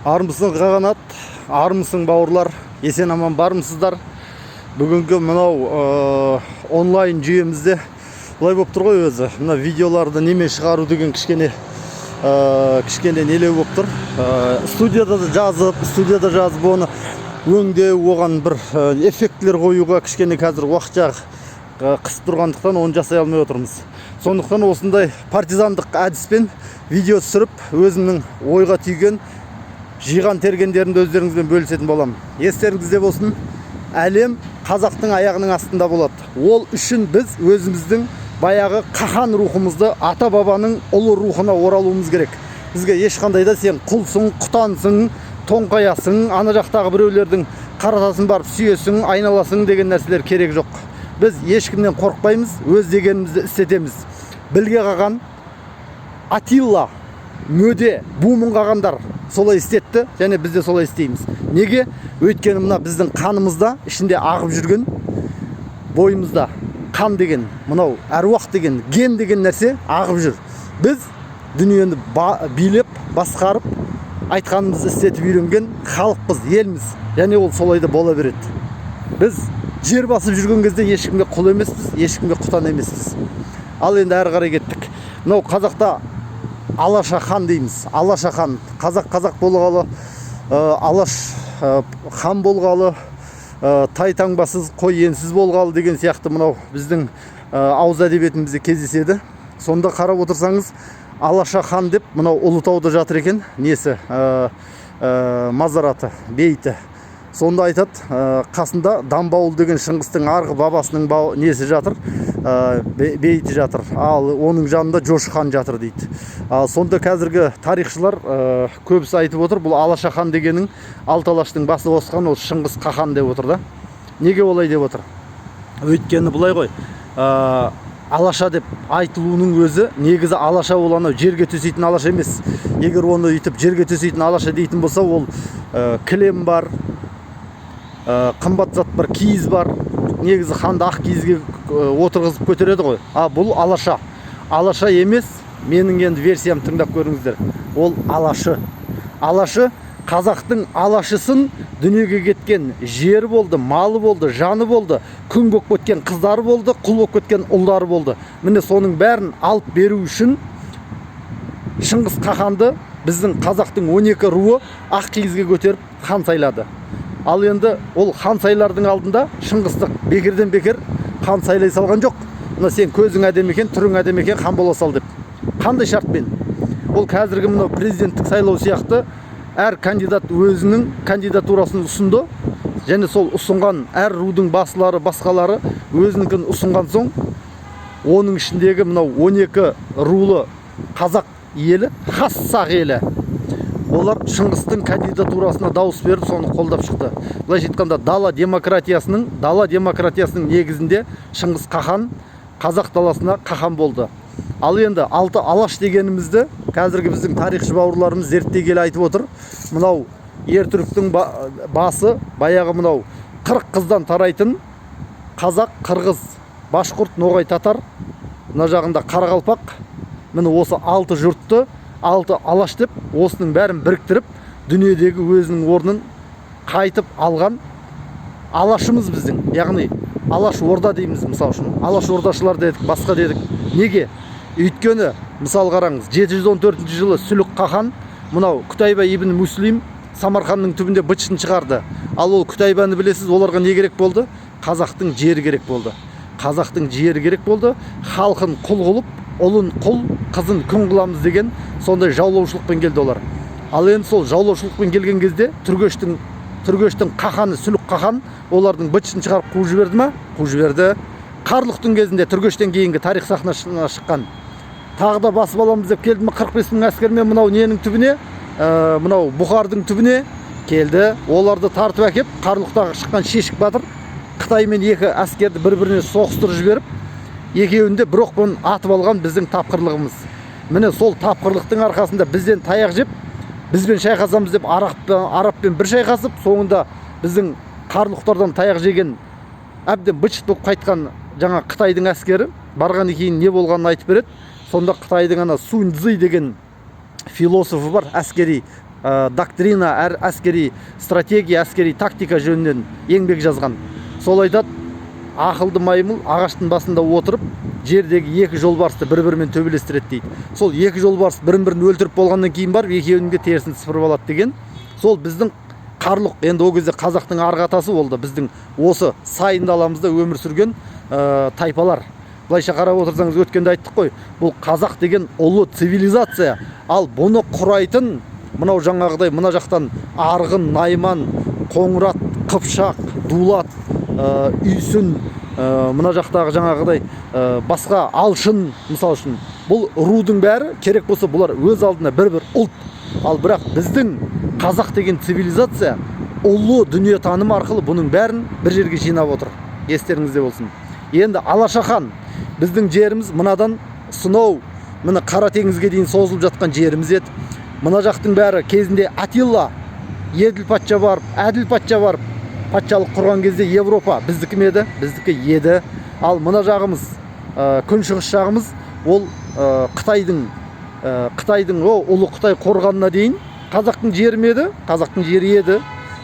Армысың қағанат, армысың бауырлар, есен аман бармысыздар. Бүгінгі мынау онлайн жүйемізде былай болып тұр ғой өзі. Мына видеоларды немен шығару деген кішкене нелеу болып тұр. Студияда жазып, оны өңдеу, оған бір эффектлер қоюға кішкене қазір уақытша қысып тұрғандықтан оны жасай алмай отырмыз. Сондықтан осындай партизандық әдіспен видео түсіріп, өзімнің ойға түйген жиған тергендерімді өздеріңізбен бөлісетін боламын. Естеріңізде болсын, әлем қазақтың аяғының астында болады. Ол үшін біз өзіміздің баяғы қахан рухымызды, ата бабаның ұлы рухына оралуымыз керек. Бізге ешқандай да сен құлсың, құтансың, тоңқаясың, ана жақтағы біреулердің қаратасын барып сүйесің, айналасың деген нәрселер керек жоқ. Біз ешкімнен қорықпаймыз, өз дегенімізді істетеміз. Білге қаған, Атилла, Мөде, Бумын қағандар солай істетті, және біз де солай істейміз. Неге? Өйткені мына біздің қанымызда, ішінде ағып жүрген, бойымызда қан деген, мынау әруақ деген, ген деген нәрсе ағып жүр. Біз дүниені билеп, басқарып, айтқанымызды істетіп үйренген халықпыз, елміз, және ол солай да бола береді. Біз жер басып жүрген кезде ешкімге құл емеспіз, ешкімге құтан емеспіз. Ал енді әрі қарай кеттік. Мынау қазақта Алаша хан дейміз. Алаша хан. Қазақ болғалы, Алаш хан болғалы, тай таңбасыз, қой енсіз болғалы деген сияқты мынау біздің ауыз әдебиетімізде кездеседі. Сонда қарап отырсаңыз, Алаша хан деп мынау Ұлытауда жатыр екен. Несі? Мазараты, бейті. Сонда айтады, қасында Дамбауыл деген Шыңғыстың арғы бабасының несі жатыр, бейті жатыр. Ал оның жанында Жошы хан жатыр дейді. Сонда қазіргі тарихшылар көбісі айтып отыр, бұл Алаша хан дегенің алты алаштың басы қосқан ол Шыңғыс қахан деп отыр да. Неге олай деп отыр? Өйткені бұлай ғой, Алаша деп айтылуының өзі негізі Алаша ол анау жерге төсейтін Алаша емес. Егер оны үйтіп жерге төсейтін Алаша дейтін болса, ол кілем бар, қымбат зат бар, киіз бар. Негізі ханды ақ киізге отырғызып көтереді ғой. Бұл Алаша. Алаша емес, менің енді версиям тыңдап көріңіздер. Ол Алашы. Алашы қазақтың алашысын, дүниеге кеткен жері болды, малы болды, жаны болды, күң болып кеткен қыздары болды, құл болып кеткен ұлдары болды. Міне соның бәрін алып беру үшін Шыңғыс қаханды біздің қазақтың 12 руы ақ киізге көтеріп хан сайлады. Ал енді ол хан сайлардың алдында Шыңғысты бекерден бекер хан сайлай салған жоқ. Мына сен көзің әдемі екен, түрің әдемі екен, хан бола сал деп. Қандай шартпен? Ол қазіргі мынау президенттік сайлау сияқты әр кандидат өзінің кандидатурасын ұсынды, және сол ұсынған әр рудың басылары, басқалары өзінікін ұсынған соң, оның ішіндегі мынау 12 рулы қазақ елі, хассақ елі, олар Шыңғыстың кандидатурасына дауыс беріп, соны қолдап шықты. Былайша айтқанда, дала демократиясының негізінде Шыңғыс қахан қазақ даласына қахан болды. Ал енді алты алаш дегенімізді қазіргі біздің тарихшы бауырларымыз зерттей келе айтып отыр. Мынау Ертүріктің басы баяғы мынау 40 қыздан тарайтын қазақ, қырғыз, башқұрт, ноғай, татар, мына жағында қарақалпақ. Міне осы 6 жұртты 6 алаш деп, осының бәрін біріктіріп, дүниедегі өзінің орнын қайтып алған алашымыз біздің. Яғни Алаш орда дейміз, мысал үшін. Алаш ордашылар дедік, басқа дедік. Неге? Өйткені, мысал қараңыз, 714 жылы Сүлік қахан, мынау Күтайба ибн Муслим Самарқанның түбінде бытшын шығарды. Ал ол Күтайбаны білесіз, оларға не керек болды? Қазақтың жері керек болды. Қазақтың жері керек болды. Халқын құл қылып, ұлын құл, қызын күң қыламыз деген сондай жаулаушылықпен келді олар. Ал енді сол жаулаушылықпен келген кезде Түргештің қаханы Сүлік қахан олардың бытшын шығарып қуып жіберді ма? Қуып жіберді. Қарлұқтың кезінде Түргештен кейінгі тарих сахнасына шыққан. Тағы да басып аламыз деп келді ме 45 мың әскермен мынау ненің түбіне, мынау Бұхардың түбіне келді. Оларды тартып әкеп, Қарлұқтағы шыққан Шешік батыр Қытаймен екі әскерді бір-біріне соғыстырып жіберіп, екеуінде бір оқпен атып алған біздің тапқырлығымыз. Міне сол тапқырлықтың арқасында бізден таяқ жеп, бізбен шайқасамыз деп араппен бір шайқасып, соңында біздің Қарлұқтардан таяқ жеген, әбден быт-шыт болып қайтқан жаңа Қытайдың әскері барғаннан кейін не болғанын айтып береді. Сонда Қытайдың ана Сунь Цзы деген философы бар, әскери доктрина, әскери стратегия, әскери тактика жөнінен еңбек жазған. Сол айтады, ақылды маймыл ағаштың басында отырып, жердегі екі жолбарысты бір-бірімен төбелестіреді дейді. Сол екі жолбарыс бірін-бірін өлтіріп болғаннан кейін барып, екеуінің де терісін сыпырып алады деген. Сол біздің Қарлұқ, енді ол кезде қазақтың арғы атасы болды. Біздің осы сайын даламызда өмір сүрген тайпалар. Былайша қарап отырсаңыз, өткенде айттық қой, бұл қазақ деген ұлы цивилизация. Ал бұны құрайтын мынау жаңағыдай мына жақтан Арғын, Найман, Қоңырат, Қыпшақ, Дулат, Үйсін, мына жақтағы жаңағыдай басқа Алшын, мысал үшін, бұл рудың бәрі керек болса, бұлар өз алдына бір-бір ұлт. Ал бірақ біздің қазақ деген цивилизация ұлы дүниетаным арқылы бұның бәрін бір жерге жинап отыр. Естеріңізде болсын. Енді Алашахан, біздің жеріміз мынадан Сыноу, мына Қара теңізге дейін созылып жатқан жеріміз еді. Мына жақтың бәрі кезінде Атилла, Еділ патша барып, Әділ патша барып, патшалық құрған кезде Европа біздікі ме еді? Біздікі еді. Ал мына жағымыз, күншығыс жағымыз, ол Қытайдың ұлы Қытай қорғанына дейін қазақтың жері ме еді? Қазақтың жері еді.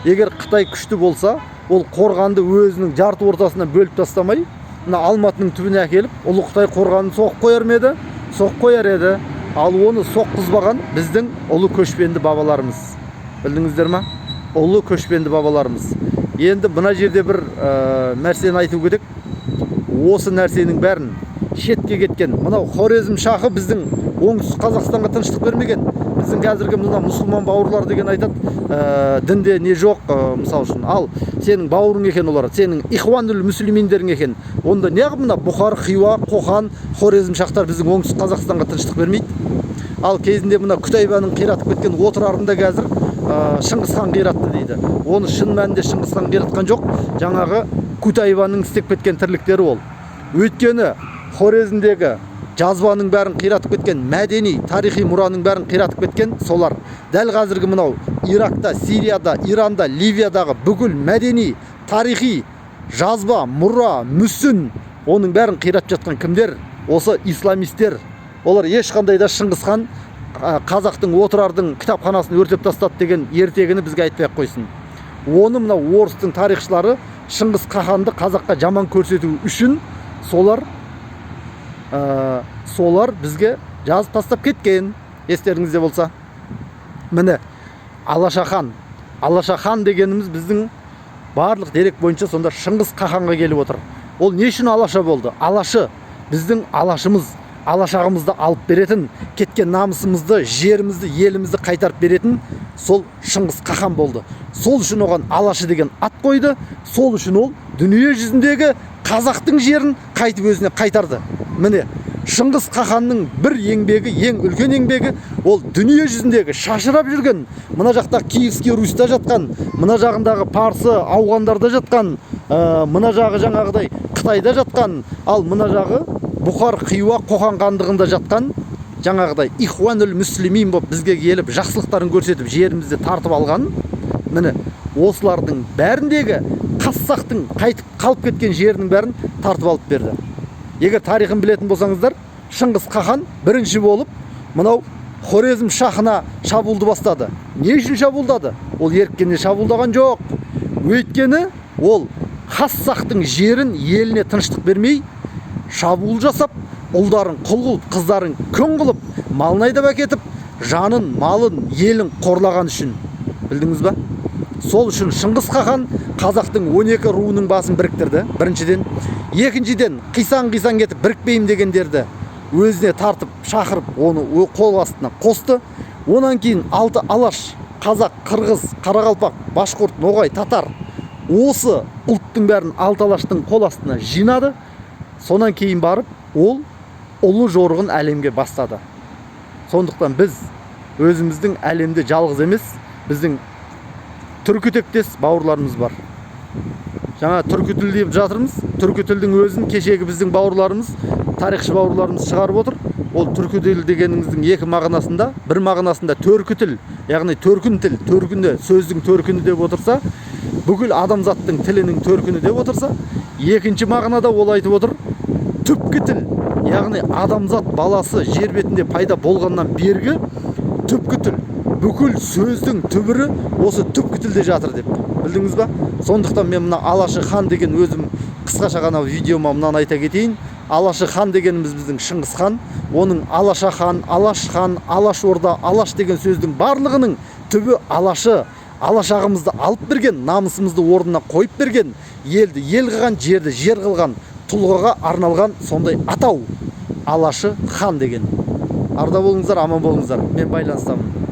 Егер Қытай күшті болса, ол қорғанды өзінің жарты ортасынан бөліп тастамай, мына Алматының түбіне әкеліп, ұлы Қытай қорғанын соғып қояр ма еді? Соғып қояр еді. Ал оны соққызбаған біздің ұлы көшпенді бабаларымыз. Білдіңіздер ма? Ұлы көшпенді бабаларымыз. Енді мына жерде бір нәрсені айту керек. Осы нәрсенің бәрін шетке кеткен. Мынау Хорезм шахы біздің оңтүстік Қазақстанға тыныштық бермеген. Біздің қазіргі мына мұсылман бауырлар деген айтады, дінде не жоқ, мысал үшін. Ал сенің бауырың екен олар, сенің ихуанул мүслиминдерің екен. Онда неғып мына Бұхар, Хиуа, Қоқан, Хорезм шахтар біздің оңтүстік Қазақстанға тыныштық бермейді? Ал кезінде мына Күтайбаның қиратып кеткен отырарында қазір Шыңғысхан қиратты дейді. Оны шын мәнінде Шыңғысхан қиратқан жоқ, жаңағы Күтайбаның істеп кеткен тірліктері ол. Өйткені Хорезмдегі жазбаның бәрін қиратып кеткен, мәдени, тарихи мұраның бәрін қиратып кеткен солар. Дәл қазіргі мынау Иракта, Сирияда, Иранда, Ливиядағы бүкіл мәдени, тарихи, жазба, мұра, мүсін, оның бәрін қиратып жатқан кімдер? Осы исламистер. Олар ешқандай да Шыңғысхан қазақтың отырардың кітапханасын өртеп тастады деген ертегіні бізге айтпай-ақ қойсын. Оны мына орыстың тарихшылары Шыңғыс Қаханды қазаққа жаман көрсету үшін солар бізге жазып тастап кеткен. Естеріңізде болса. Міне Алашахан дегеніміз біздің барлық дерек бойынша сонда Шыңғыс Қаханға келіп отыр. Ол не үшін алаша болды? Алашы біздің алашымыз, алашағымызды алып беретін, кеткен намысымызды, жерімізді, елімізді қайтарып беретін сол Шыңғыс Қахан болды. Сол үшін оған алашы деген ат қойды. Сол үшін ол дүние жүзіндегі қазақтың жерін қайтып өзіне қайтарды. Міне Шыңғыс Қаханның бір еңбегі, ең үлкен еңбегі, ол дүние жүзіндегі шашырап жүрген, мына жақта Киевский Русьта жатқан, мына жағындағы Парсы, ауғандарда жатқан, мына жағы жаңағыдай Қытайда жатқан, ал мына жағы Бұхар, Хиуа, Қоқан хандығында жатқан жаңағыдай ихуанул мүслимин болып бізге келіп жақсылықтарын көрсетіп жерімізді тартып алған. Міне осылардың бәріндегі қассақтың қайтып қалып кеткен жерінің бәрін тартып алып берді. Егер тарихын білетін болсаңыздар, Шыңғыс Қахан бірінші болып мынау Хорезм шахына шабуылды бастады. Не үшін шабуылдады? Ол еріккеннен шабуылдаған жоқ. Өйткені ол қассақтың жерін еліне тыныштық бермей шабуыл жасап, ұлдарын құл қылып, қыздарын күң қылып, малын айдап әкетіп, жанын, малын, елін қорлаған үшін. Білдіңіз ба? Сол үшін Шыңғыс Қахан қазақтың 12 руының басын біріктірді. Біріншіден, екіншіден, қисан-қисан кетіп бірікпеймін дегендерді өзіне тартып, шақырып, оны қол астына қосты. Онан кейін 6 алаш, қазақ, қырғыз, қарақалпақ, башқұрт, ноғай, татар, осы ұлттың бәрін 6 алаштың қол астына жинады. Сонан кейін барып, ол ұлы жорығын әлемге бастады. Сондықтан біз өзіміздің әлемде жалғыз емес, біздің түркі тектес бауырларымыз бар. Жаңа түркі тіл деп жатырмыз. Түркі тілдің өзін кешегі біздің бауырларымыз, тарихшы бауырларымыз шығарып отыр. Ол түркі тіл дегеніңіздің екі мағынасында, бір мағынасында төркі тіл, яғни төркін тіл, төркіні, сөздің төркіні деп отырса, бүкіл адамзаттың тілінің төркіні деп отырса, екінші мағынада ол айтып отыр, түпкі тіл, яғни адамзат баласы жер бетінде пайда болғаннан бергі түпкі тіл. бүкіл сөздің түбірі осы түпкі тілде жатыр деп. Білдіңіз ба? Сондықтан мен мына Алашы хан деген өзім қысқаша ғана видеома мынаны айта кетейін. Алашы хан дегеніміз біздің Шыңғыс хан, оның Алаша хан, Алаш хан, Алаш орда, Алаш деген сөздің барлығының түбі Алашы. Алашағымызды алып берген, намысымызды орнына қойып берген, елді ел қылған, жерді жер қылған, тұлғаға арналған сондай атау Алашы хан деген. Арда болыңыздар, аман болыңыздар. Мен байланыстамын.